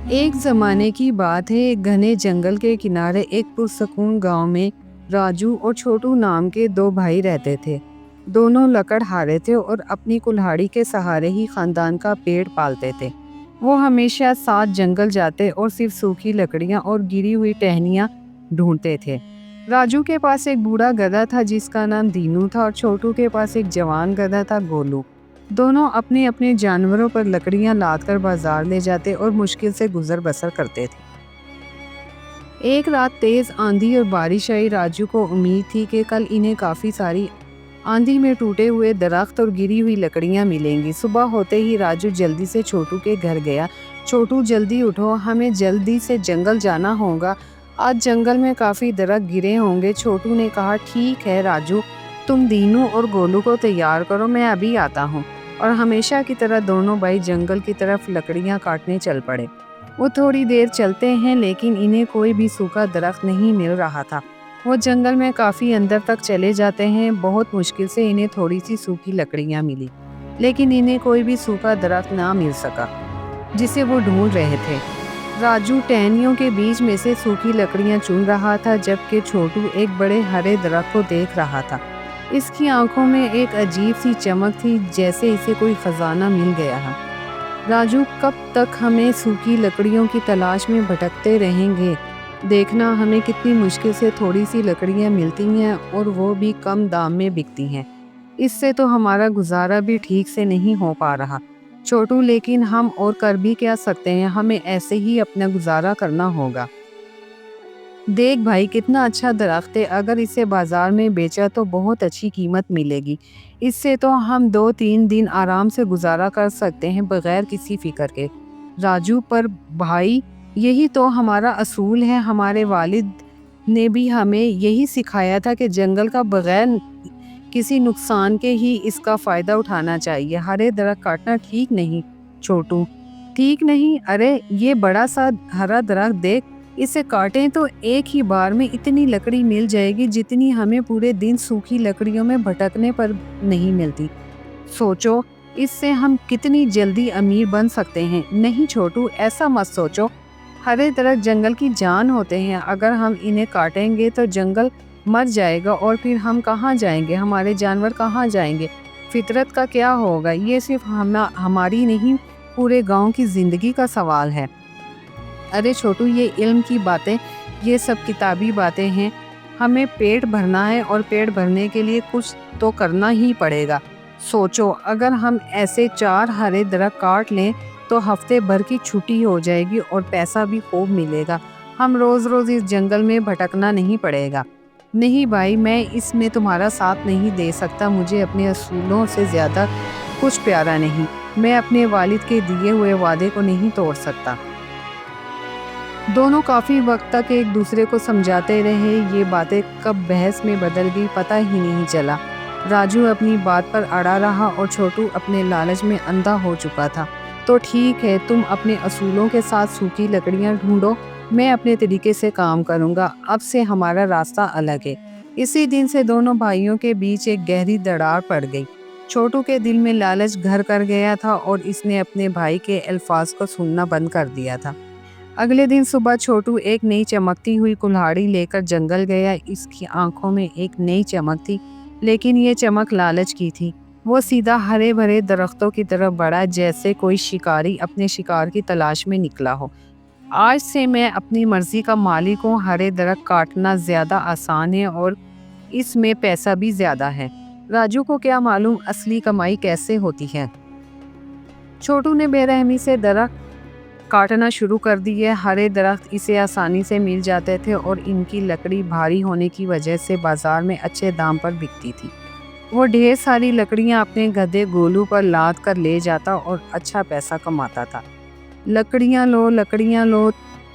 ایک زمانے کی بات ہے، ایک گھنے جنگل کے کنارے ایک پرسکون گاؤں میں راجو اور چھوٹو نام کے دو بھائی رہتے تھے۔ دونوں لکڑہارے تھے اور اپنی کلہاڑی کے سہارے ہی خاندان کا پیٹ پالتے تھے۔ وہ ہمیشہ ساتھ جنگل جاتے اور صرف سوکھی لکڑیاں اور گری ہوئی ٹہنیاں ڈھونڈتے تھے۔ راجو کے پاس ایک بوڑھا گدھا تھا جس کا نام دینو تھا، اور چھوٹو کے پاس ایک جوان گدھا تھا، گولو۔ دونوں اپنے اپنے جانوروں پر لکڑیاں لاد کر بازار لے جاتے اور مشکل سے گزر بسر کرتے تھے۔ ایک رات تیز آندھی اور بارش آئی۔ راجو کو امید تھی کہ کل انہیں کافی ساری آندھی میں ٹوٹے ہوئے درخت اور گری ہوئی لکڑیاں ملیں گی۔ صبح ہوتے ہی راجو جلدی سے چھوٹو کے گھر گیا۔ چھوٹو، جلدی اٹھو، ہمیں جلدی سے جنگل جانا ہوگا، آج جنگل میں کافی درخت گرے ہوں گے۔ چھوٹو نے کہا، ٹھیک ہے راجو، تم دینو اور گولو کو تیار کرو، میں ابھی آتا ہوں۔ اور ہمیشہ کی طرح دونوں بھائی جنگل کی طرف لکڑیاں کاٹنے چل پڑے۔ وہ تھوڑی دیر چلتے ہیں لیکن انہیں کوئی بھی سوکھا درخت نہیں مل رہا تھا۔ وہ جنگل میں کافی اندر تک چلے جاتے ہیں، بہت مشکل سے انہیں تھوڑی سی سوکھی لکڑیاں ملی، لیکن انہیں کوئی بھی سوکھا درخت نہ مل سکا جسے وہ ڈھونڈ رہے تھے۔ راجو ٹہنیوں کے بیچ میں سے سوکھی لکڑیاں چن رہا تھا جبکہ چھوٹو ایک بڑے ہرے درخت کو دیکھ رہا تھا۔ اس کی آنکھوں میں ایک عجیب سی چمک تھی، جیسے اسے کوئی خزانہ مل گیا ہے۔ راجو، کب تک ہمیں سوکھی لکڑیوں کی تلاش میں بھٹکتے رہیں گے؟ دیکھنا، ہمیں کتنی مشکل سے تھوڑی سی لکڑیاں ملتی ہیں اور وہ بھی کم دام میں بکتی ہیں۔ اس سے تو ہمارا گزارا بھی ٹھیک سے نہیں ہو پا رہا۔ چھوٹو، لیکن ہم اور کر بھی کیا سکتے ہیں، ہمیں ایسے ہی اپنا گزارا کرنا ہوگا۔ دیکھ بھائی، کتنا اچھا درخت ہے، اگر اسے بازار میں بیچا تو بہت اچھی قیمت ملے گی۔ اس سے تو ہم 2-3 دن آرام سے گزارا کر سکتے ہیں بغیر کسی فکر کے۔ راجو، پر بھائی، یہی تو ہمارا اصول ہے، ہمارے والد نے بھی ہمیں یہی سکھایا تھا کہ جنگل کا بغیر کسی نقصان کے ہی اس کا فائدہ اٹھانا چاہیے۔ ہرے درخت کاٹنا ٹھیک نہیں۔ چھوٹو، ٹھیک نہیں؟ ارے یہ بڑا سا ہرا درخت دیکھ، اسے کاٹیں تو ایک ہی بار میں اتنی لکڑی مل جائے گی جتنی ہمیں پورے دن سوکھی لکڑیوں میں بھٹکنے پر نہیں ملتی۔ سوچو، اس سے ہم کتنی جلدی امیر بن سکتے ہیں۔ نہیں چھوٹو، ایسا مت سوچو، ہرے درخت جنگل کی جان ہوتے ہیں، اگر ہم انہیں کاٹیں گے تو جنگل مر جائے گا اور پھر ہم کہاں جائیں گے، ہمارے جانور کہاں جائیں گے، فطرت کا کیا ہوگا؟ یہ صرف ہماری نہیں، پورے گاؤں کی زندگی کا سوال ہے۔ ارے چھوٹو، یہ علم کی باتیں، یہ سب کتابی باتیں ہیں۔ ہمیں پیٹ بھرنا ہے اور پیٹ بھرنے کے لیے کچھ تو کرنا ہی پڑے گا۔ سوچو، اگر ہم ایسے 4 ہرے درخت کاٹ لیں تو ہفتے بھر کی چھٹی ہو جائے گی اور پیسہ بھی خوب ملے گا۔ ہم روز روز اس جنگل میں بھٹکنا نہیں پڑے گا۔ نہیں بھائی، میں اس میں تمہارا ساتھ نہیں دے سکتا، مجھے اپنے اصولوں سے زیادہ کچھ پیارا نہیں، میں اپنے والد کے دیے ہوئے وعدے کو نہیں توڑ سکتا۔ دونوں کافی وقت تک ایک دوسرے کو سمجھاتے رہے، یہ باتیں کب بحث میں بدل گئی پتہ ہی نہیں چلا۔ راجو اپنی بات پر اڑا رہا اور چھوٹو اپنے لالچ میں اندھا ہو چکا تھا۔ تو ٹھیک ہے، تم اپنے اصولوں کے ساتھ سوکھی لکڑیاں ڈھونڈو، میں اپنے طریقے سے کام کروں گا، اب سے ہمارا راستہ الگ ہے۔ اسی دن سے دونوں بھائیوں کے بیچ ایک گہری دراڑ پڑ گئی۔ چھوٹو کے دل میں لالچ گھر کر گیا تھا اور اس نے اپنے بھائی کے الفاظ کو سننا بند کر دیا تھا۔ اگلے دن صبح چھوٹو ایک نئی چمکتی ہوئی کلہاڑی لے کر جنگل گیا۔ اس کی آنکھوں میں ایک نئی چمک تھی، لیکن یہ چمک لالچ کی تھی۔ وہ سیدھا ہرے بھرے درختوں کی طرف بڑھا، جیسے کوئی شکاری اپنے شکار کی تلاش میں نکلا ہو۔ آج سے میں اپنی مرضی کا مالک ہوں، ہرے درخت کاٹنا زیادہ آسان ہے اور اس میں پیسہ بھی زیادہ ہے۔ راجو کو کیا معلوم اصلی کمائی کیسے ہوتی ہے۔ چھوٹو نے بے رحمی سے درخت کاٹنا شروع کر دی ہے۔ ہرے درخت اسے آسانی سے مل جاتے تھے اور ان کی لکڑی بھاری ہونے کی وجہ سے بازار میں اچھے دام پر بکتی تھی۔ وہ ڈھیر ساری لکڑیاں اپنے گدھے گولو پر لاد کر لے جاتا اور اچھا پیسہ کماتا تھا۔ لکڑیاں لو، لکڑیاں لو،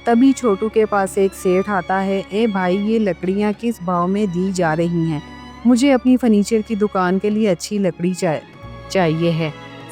تبھی چھوٹو کے پاس ایک سیٹھ آتا ہے۔ اے بھائی، یہ لکڑیاں کس بھاؤ میں دی جا رہی ہیں؟ مجھے اپنی فرنیچر کی دکان کے لیے اچھی لکڑی چاہیے ہے۔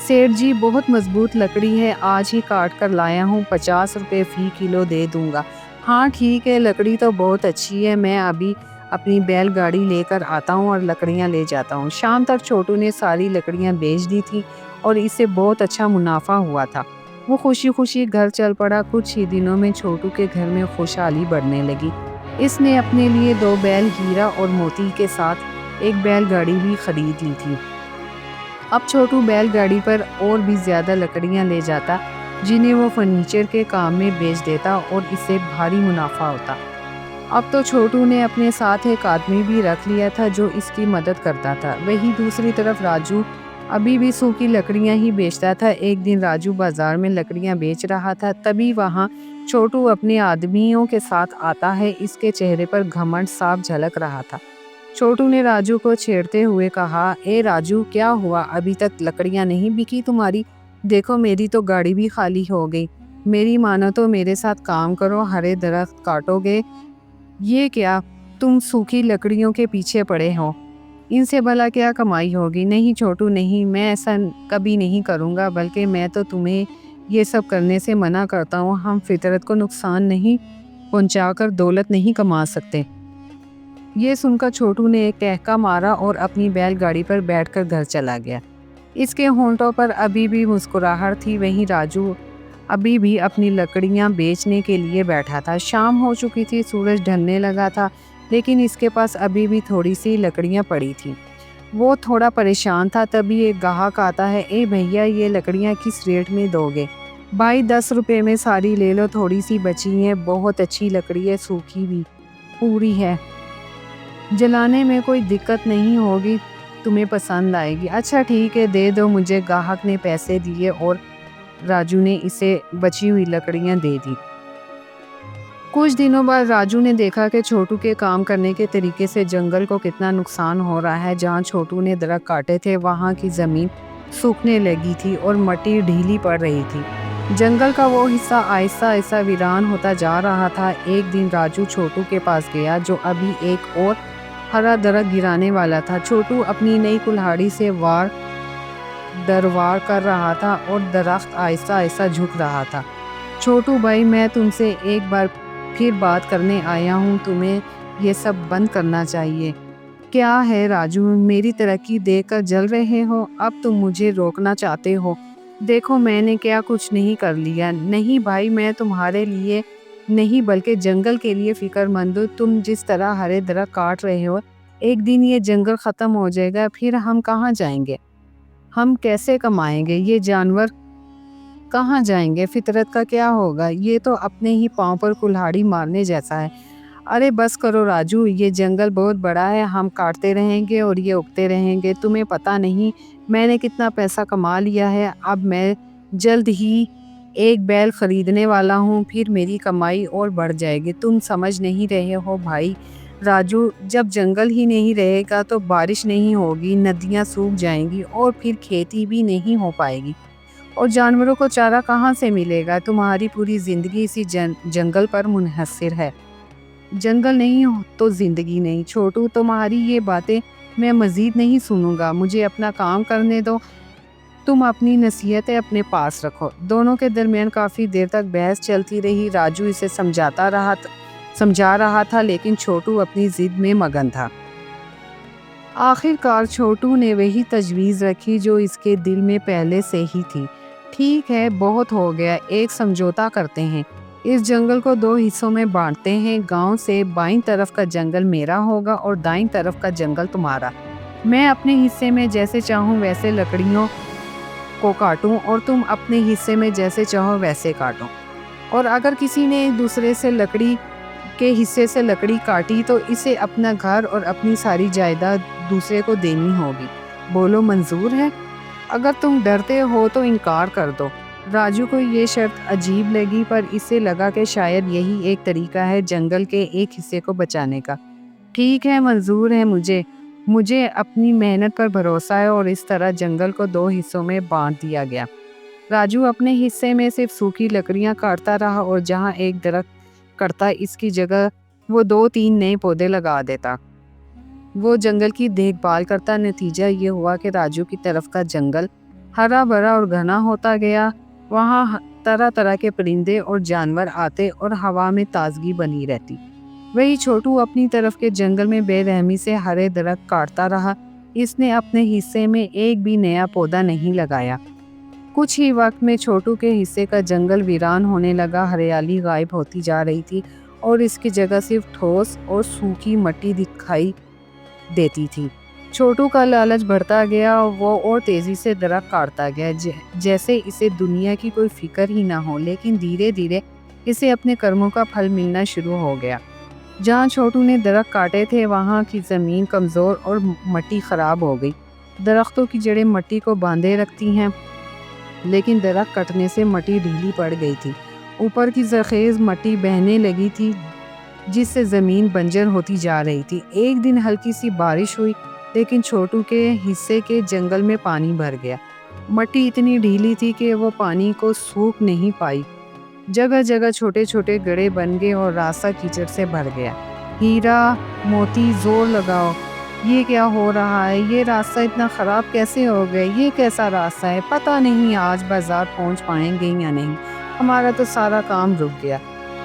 سیٹھ جی، بہت مضبوط لکڑی ہے، آج ہی کاٹ کر لایا ہوں، 50 روپے فی کلو دے دوں گا۔ ہاں ٹھیک ہے، لکڑی تو بہت اچھی ہے، میں ابھی اپنی بیل گاڑی لے کر آتا ہوں اور لکڑیاں لے جاتا ہوں۔ شام تک چھوٹو نے ساری لکڑیاں بیچ دی تھی اور اسے بہت اچھا منافع ہوا تھا۔ वो खुशी खुशी घर चल पड़ा। कुछ ही दिनों में छोटू के घर में खुशहाली बढ़ने लगी। इसने अपने लिए 2 बैल हीरा और मोती के साथ एक बैलगाड़ी भी खरीद ली थी। अब छोटू बैलगाड़ी पर और भी ज्यादा लकड़ियां ले जाता, जिन्हें वो फर्नीचर के काम में बेच देता और इससे भारी मुनाफा होता। अब तो छोटू ने अपने साथ एक आदमी भी रख लिया था जो इसकी मदद करता था। वहीं दूसरी तरफ राजू अभी भी सूखी लकड़ियां ही बेचता था। एक दिन राजू बाजार में लकड़ियां बेच रहा था, तभी वहां छोटू अपने आदमियों के साथ आता है। इसके चेहरे पर घमंड साफ झलक रहा था। छोटू ने राजू को छेड़ते हुए कहा, ए राजू, क्या हुआ? अभी तक लकड़ियां नहीं बिकी तुम्हारी? देखो मेरी तो गाड़ी भी खाली हो गई। मेरी मानो तो मेरे साथ काम करो, हरे दरख्त काटोगे। ये क्या, तुम सूखी लकड़ियों के पीछे पड़े हो? इनसे भला क्या कमाई होगी? नहीं छोटू नहीं, मैं ऐसा कभी नहीं करूँगा, बल्कि मैं तो तुम्हें ये सब करने से मना करता हूँ। हम फितरत को नुकसान नहीं पहुँचाकर दौलत नहीं कमा सकते। ये सुनकर छोटू ने एक टहका मारा और अपनी बैलगाड़ी पर बैठकर घर चला गया। इसके होंठों पर अभी भी मुस्कुराहट थी। वहीं राजू अभी भी अपनी लकड़ियां बेचने के लिए बैठा था। शाम हो चुकी थी, सूरज ढलने लगा था, लेकिन इसके पास अभी भी थोड़ी सी लकड़ियां पड़ी थी। वो थोड़ा परेशान था। तभी एक ग्राहक आता है, ए भैया, ये लकड़ियां किस रेट में दोगे? भाई 10 रुपए में सारी ले लो, थोड़ी सी बची है। बहुत अच्छी लकड़ी है, सूखी भी पूरी है, जलाने में कोई दिक्कत नहीं होगी, तुम्हें पसंद आएगी। अच्छा ठीक है, दे दो मुझे। ग्राहक ने पैसे दिए और राजू ने इसे बची हुई लकड़ियां दे दी। कुछ दिनों बाद राजू ने देखा कि छोटू के काम करने के तरीके से जंगल को कितना नुकसान हो रहा है। जहाँ छोटू ने दरख्त काटे थे, वहाँ की जमीन सूखने लगी थी और मिट्टी ढीली पड़ रही थी। जंगल का वो हिस्सा आहिस्ता आहिस्ता वीरान होता जा रहा था। एक दिन राजू छोटू के पास गया, जो अभी एक और हरा दरख्त गिराने वाला था। छोटू अपनी नई कुल्हाड़ी से वार दरवार कर रहा था और दरख्त आहिस्ता आहिस्ता झुक रहा था। छोटू भाई, मैं तुमसे एक बार फिर बात करने आया हूँ, तुम्हें ये सब बंद करना चाहिए। क्या है राजू, मेरी तरक्की देखकर जल रहे हो? अब तुम मुझे रोकना चाहते हो? देखो मैंने क्या कुछ नहीं कर लिया। नहीं भाई, मैं तुम्हारे लिए नहीं बल्कि जंगल के लिए फिक्रमंद हूँ। तुम जिस तरह हरे दरख्त काट रहे हो, एक दिन ये जंगल खत्म हो जाएगा, फिर हम कहाँ जाएंगे? हम कैसे कमाएंगे? ये जानवर कहाँ जाएंगे? फितरत का क्या होगा? ये तो अपने ही पाँव पर कुल्हाड़ी मारने जैसा है। अरे बस करो राजू, ये जंगल बहुत बड़ा है, हम काटते रहेंगे और ये उगते रहेंगे। तुम्हें पता नहीं मैंने कितना पैसा कमा लिया है। अब मैं जल्द ही एक बैल खरीदने वाला हूँ, फिर मेरी कमाई और बढ़ जाएगी। तुम समझ नहीं रहे हो भाई। राजू, जब जंगल ही नहीं रहेगा तो बारिश नहीं होगी, नदियाँ सूख जाएंगी और फिर खेती भी नहीं हो पाएगी, और जानवरों को चारा कहाँ से मिलेगा? तुम्हारी पूरी जिंदगी इसी जंगल पर मुनहसर है। जंगल नहीं हो तो जिंदगी नहीं। छोटू, तुम्हारी ये बातें मैं मजीद नहीं सुनूंगा, मुझे अपना काम करने दो। तुम अपनी नसीहतें अपने पास रखो। दोनों के दरमियान काफी देर तक बहस चलती रही। राजू इसे समझा रहा था, लेकिन छोटू अपनी जिद में मगन था। आखिरकार छोटू ने वही तजवीज़ रखी जो इसके दिल में पहले से ही थी। ठीक है, बहुत हो गया, एक समझौता करते हैं। इस जंगल को 2 हिस्सों में बांटते हैं। गांव से बाईं तरफ का जंगल मेरा होगा और दाईं तरफ का जंगल तुम्हारा। मैं अपने हिस्से में जैसे चाहूँ वैसे लकड़ियों को काटूं और तुम अपने हिस्से में जैसे चाहो वैसे काटो। और अगर किसी ने एक दूसरे से लकड़ी के हिस्से से लकड़ी काटी तो इसे अपना घर और अपनी सारी जायदाद दूसरे को देनी होगी। बोलो, मंजूर है? अगर तुम डरते हो तो इनकार कर दो। राजू को ये शर्त अजीब लगी, पर इसे लगा कि शायद यही एक तरीका है जंगल के एक हिस्से को बचाने का। ठीक है, मंजूर है मुझे अपनी मेहनत पर भरोसा है। और इस तरह जंगल को 2 हिस्सों में बांट दिया गया। राजू अपने हिस्से में सिर्फ सूखी लकड़ियां काटता रहा और जहाँ एक दरख्त कटता, इसकी जगह वो 2-3 नए पौधे लगा देता। वो जंगल की देखभाल करता। नतीजा ये हुआ कि राजू की तरफ का जंगल हरा भरा और घना होता गया। वहाँ तरह तरह के परिंदे और जानवर आते और हवा में ताजगी बनी रहती। वही छोटू अपनी तरफ के जंगल में बेरहमी से हरे दरख्त काटता रहा। इसने अपने हिस्से में एक भी नया पौधा नहीं लगाया। कुछ ही वक्त में छोटू के हिस्से का जंगल वीरान होने लगा। हरियाली गायब होती जा रही थी और इसकी जगह सिर्फ ठोस और सूखी मिट्टी दिखाई देती थी। छोटू का लालच बढ़ता गया और वो और तेजी से दरख्त काटता गया, जैसे इसे दुनिया की कोई फिक्र ही ना हो। लेकिन धीरे धीरे इसे अपने कर्मों का फल मिलना शुरू हो गया। जहाँ छोटू ने दरख्त काटे थे वहाँ की ज़मीन कमज़ोर और मिट्टी ख़राब हो गई। दरख्तों की जड़ें मिट्टी को बांधे रखती हैं, लेकिन दरख्त कटने से मिट्टी ढीली पड़ गई थी। ऊपर की ज़रख़ेज़ मिट्टी बहने लगी थी, जिससे ज़मीन बंजर होती जा रही थी। एक दिन हल्की सी बारिश हुई, लेकिन छोटू के हिस्से के जंगल में पानी भर गया। मिट्टी इतनी ढीली थी कि वो पानी को सूख नहीं पाई। जगह जगह छोटे छोटे गड्ढे बन गए और रास्ता कीचड़ से भर गया। हीरा मोती जोर लगाओ, ये क्या हो रहा है? ये रास्ता इतना ख़राब कैसे हो गया? ये कैसा रास्ता है? पता नहीं आज बाज़ार पहुंच पाएंगे या नहीं। हमारा तो सारा काम रुक गया।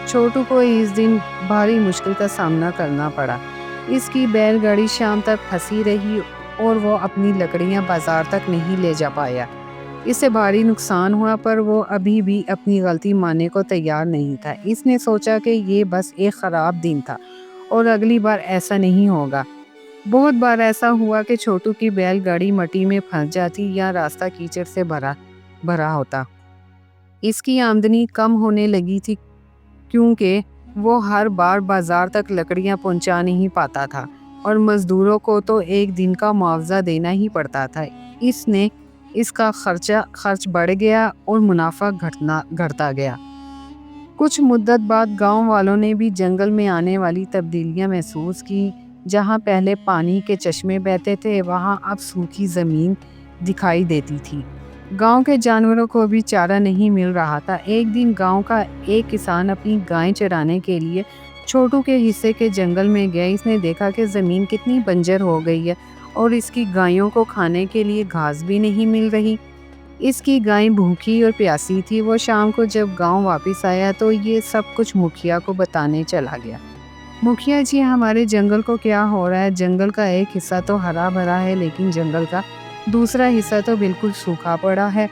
छोटू को इस दिन भारी मुश्किल का सामना करना पड़ा। इसकी बैलगाड़ी शाम तक फंसी रही और वो अपनी लकड़ियां बाजार तक नहीं ले जा पाया। इससे भारी नुकसान हुआ, पर वो अभी भी अपनी गलती मानने को तैयार नहीं था। इसने सोचा कि ये बस एक ख़राब दिन था और अगली बार ऐसा नहीं होगा। बहुत बार ऐसा हुआ कि छोटू की बैलगाड़ी मिट्टी में फंस जाती या रास्ता कीचड़ से भरा होता। इसकी आमदनी कम होने लगी थी, क्योंकि वो हर बार बाजार तक लकड़ियां पहुंचा नहीं पाता था और मजदूरों को तो एक दिन का मुआवजा देना ही पड़ता था। इसका खर्च बढ़ गया और मुनाफा घटता गया। कुछ मुद्दत बाद गांव वालों ने भी जंगल में आने वाली तब्दीलियां महसूस की। जहां पहले पानी के चश्मे बहते थे, वहां अब सूखी ज़मीन दिखाई देती थी। गांव के जानवरों को भी चारा नहीं मिल रहा था। एक दिन गांव का एक किसान अपनी गायें चराने के लिए छोटू के हिस्से के जंगल में गया। इसने देखा कि ज़मीन कितनी बंजर हो गई है और इसकी गायों को खाने के लिए घास भी नहीं मिल रही। इसकी गायें भूखी और प्यासी थी। वो शाम को जब गांव वापस आया तो ये सब कुछ मुखिया को बताने चला गया। मुखिया जी, हमारे जंगल को क्या हो रहा है? जंगल का एक हिस्सा तो हरा भरा है, लेकिन जंगल का दूसरा हिस्सा तो बिल्कुल सूखा पड़ा है।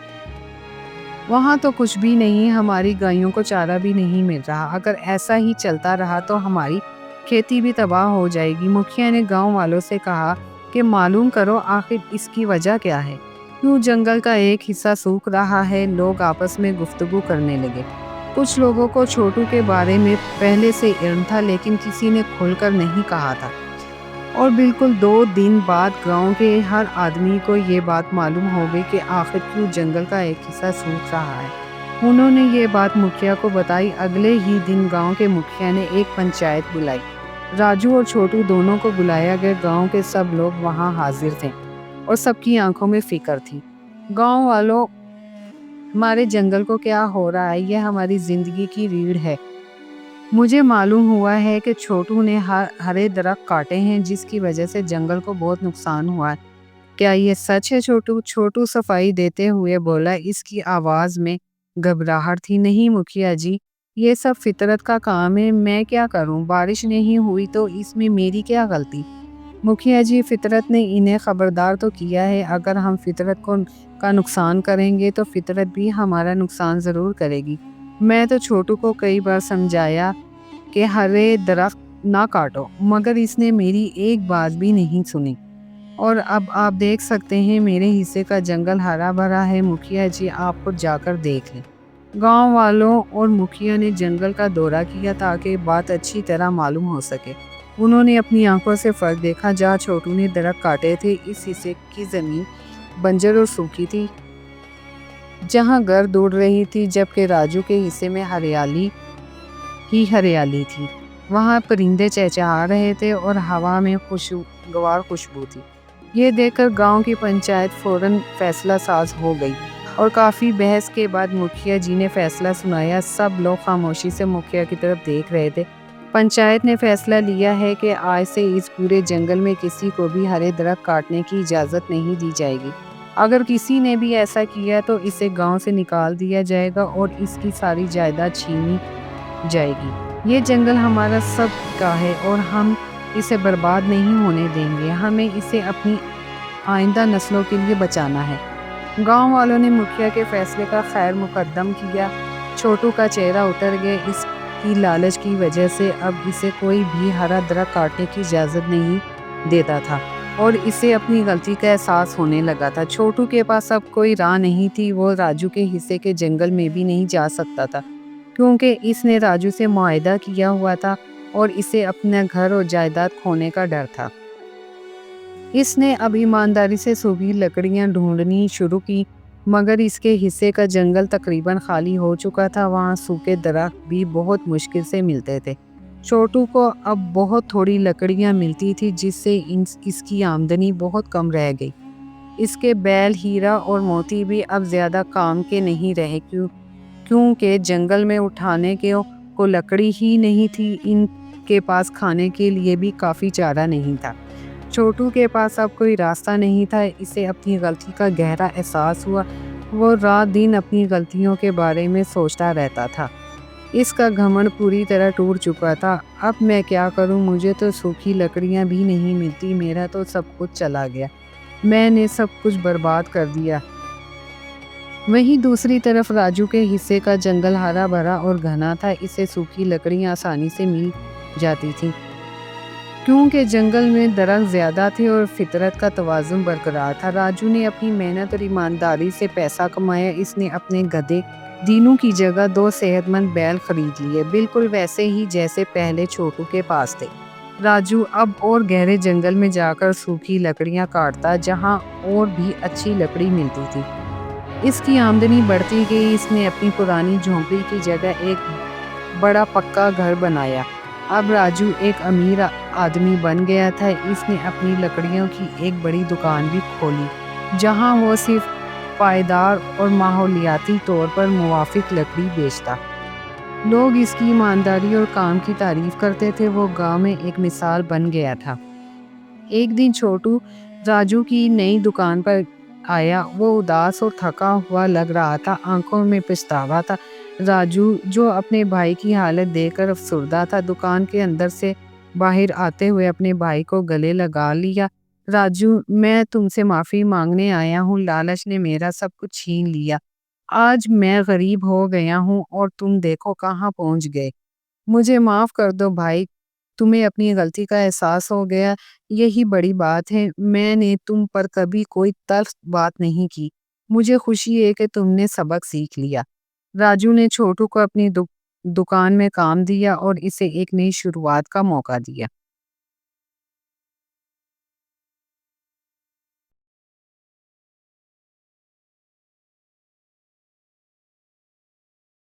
वहाँ तो कुछ भी नहीं, हमारी गायों को चारा भी नहीं मिल रहा। अगर ऐसा ही चलता रहा तो हमारी खेती भी तबाह हो जाएगी। मुखिया ने गांव वालों से कहा कि मालूम करो आखिर इसकी वजह क्या है, क्यों जंगल का एक हिस्सा सूख रहा है। लोग आपस में गुफ्तगू करने लगे। कुछ लोगों को छोटू के बारे में पहले से इल्म था, लेकिन किसी ने खुलकर नहीं कहा था। और बिल्कुल 2 दिन बाद गांव के हर आदमी को ये बात मालूम हो गई कि आखिर क्यों जंगल का एक हिस्सा सूख रहा है। उन्होंने ये बात मुखिया को बताई। अगले ही दिन गांव के मुखिया ने एक पंचायत बुलाई। राजू और छोटू दोनों को बुलाया गया। गांव के सब लोग वहां हाजिर थे और सबकी आंखों में फिक्र थी। गांव वालों, हमारे जंगल को क्या हो रहा है? यह हमारी जिंदगी की रीढ़ है। मुझे मालूम हुआ है कि छोटू ने हरे दरख्त काटे हैं, जिसकी वजह से जंगल को बहुत नुकसान हुआ है। क्या ये सच है छोटू? छोटू सफाई देते हुए बोला। इसकी आवाज़ में घबराहट थी। नहीं मुखिया जी, ये सब फितरत का काम है। मैं क्या करूं? बारिश नहीं हुई तो इसमें मेरी क्या गलती? मुखिया जी, फितरत ने इन्हें खबरदार तो किया है। अगर हम फितरत का नुकसान करेंगे तो फितरत भी हमारा नुकसान ज़रूर करेगी। मैं तो छोटू को कई बार समझाया कि हरे दरख्त ना काटो, मगर इसने मेरी एक बात भी नहीं सुनी। और अब आप देख सकते हैं मेरे हिस्से का जंगल हरा भरा है। मुखिया जी, आप खुद जाकर देख लें। गांव वालों और मुखिया ने जंगल का दौरा किया ताकि बात अच्छी तरह मालूम हो सके। उन्होंने अपनी आंखों से फर्क देखा। जहाँ छोटू ने दरख्त काटे थे, इस हिस्से की ज़मीन बंजर और सूखी थी, जहाँ गर्द उड़ रही थी, जबकि राजू के हिस्से में हरियाली ही हरियाली थी। वहाँ परिंदे चहचहा रहे थे और हवा में खुशगवार खुशबू थी। ये देखकर गांव की पंचायत फौरन फैसला साज हो गई और काफ़ी बहस के बाद मुखिया जी ने फैसला सुनाया। सब लोग खामोशी से मुखिया की तरफ देख रहे थे। पंचायत ने फैसला लिया है कि आज से इस पूरे जंगल में किसी को भी हरे दरख्त काटने की इजाज़त नहीं दी जाएगी। अगर किसी ने भी ऐसा किया तो इसे गांव से निकाल दिया जाएगा और इसकी सारी जायदाद छीनी जाएगी। ये जंगल हमारा सब का है और हम इसे बर्बाद नहीं होने देंगे। हमें इसे अपनी आइंदा नस्लों के लिए बचाना है। گاؤں والوں نے مکھیا کے فیصلے کا خیر مقدم کیا۔ چھوٹو کا چہرہ اتر گیا۔ اس کی لالچ کی وجہ سے اب اسے کوئی بھی ہرا درخت کاٹنے کی اجازت نہیں دیتا تھا اور اسے اپنی غلطی کا احساس ہونے لگا تھا۔ چھوٹو کے پاس اب کوئی راہ نہیں تھی۔ وہ راجو کے حصے کے جنگل میں بھی نہیں جا سکتا تھا کیونکہ اس نے راجو سے معاہدہ کیا ہوا تھا اور اسے اپنا گھر اور جائیداد کھونے کا ڈر تھا۔ اس نے اب ایمانداری سے سوکھی لکڑیاں ڈھونڈنی شروع کی، مگر اس کے حصے کا جنگل تقریباً خالی ہو چکا تھا۔ وہاں سوکھے درخت بھی بہت مشکل سے ملتے تھے۔ چھوٹو کو اب بہت تھوڑی لکڑیاں ملتی تھی جس سے اس کی آمدنی بہت کم رہ گئی۔ اس کے بیل، ہیرا اور موتی بھی اب زیادہ کام کے نہیں رہے کیونکہ جنگل میں اٹھانے کو لکڑی ہی نہیں تھی۔ ان کے پاس کھانے کے لیے بھی کافی چارہ نہیں تھا۔ چھوٹو کے پاس اب کوئی راستہ نہیں تھا۔ اسے اپنی غلطی کا گہرا احساس ہوا۔ وہ رات دن اپنی غلطیوں کے بارے میں سوچتا رہتا تھا۔ اس کا گھمنڈ پوری طرح ٹوٹ چکا تھا۔ اب میں کیا کروں؟ مجھے تو سوکھی لکڑیاں بھی نہیں ملتی۔ میرا تو سب کچھ چلا گیا۔ میں نے سب کچھ برباد کر دیا۔ وہیں دوسری طرف راجو کے حصے کا جنگل ہرا بھرا اور گھنا تھا۔ اسے سوکھی لکڑیاں آسانی سے مل جاتی تھیں کیونکہ جنگل میں درخت زیادہ تھے اور فطرت کا توازن برقرار تھا۔ راجو نے اپنی محنت اور ایمانداری سے پیسہ کمایا۔ اس نے اپنے گدھے دینو کی جگہ 2 صحت مند بیل خرید لیے، بالکل ویسے ہی جیسے پہلے چھوٹو کے پاس تھے۔ راجو اب اور گہرے جنگل میں جا کر سوکھی لکڑیاں کاٹتا جہاں اور بھی اچھی لکڑی ملتی تھی۔ اس کی آمدنی بڑھتی گئی۔ اس نے اپنی پرانی جھونپڑی کی جگہ ایک بڑا پکا گھر بنایا۔ اب راجو ایک امیر آدمی بن گیا تھا۔ اس نے اپنی لکڑیوں کی ایک بڑی دکان بھی کھولی جہاں وہ صرف پائیدار اور ماحولیاتی طور پر موافق لکڑی بیچتا۔ لوگ اس کی ایمانداری اور کام کی تعریف کرتے تھے۔ وہ گاؤں میں ایک مثال بن گیا تھا۔ ایک دن چھوٹو راجو کی نئی دکان پر آیا۔ وہ اداس اور تھکا ہوا لگ رہا تھا، آنکھوں میں پچھتاوا تھا۔ راجو جو اپنے بھائی کی حالت دیکھ کر افسردہ تھا، دکان کے اندر سے باہر آتے ہوئے اپنے بھائی کو گلے لگا لیا۔ راجو، میں تم سے معافی مانگنے آیا ہوں۔ لالچ نے میرا سب کچھ چھین لیا۔ آج میں غریب ہو گیا ہوں اور تم دیکھو کہاں پہنچ گئے۔ مجھے معاف کر دو بھائی، تمہیں اپنی غلطی کا احساس ہو گیا، یہی بڑی بات ہے۔ میں نے تم پر کبھی کوئی تلخ بات نہیں کی۔ مجھے خوشی ہے کہ تم نے سبق سیکھ لیا۔ راجو نے چھوٹو کو اپنی دکان میں کام دیا اور اسے ایک نئی شروعات کا موقع دیا۔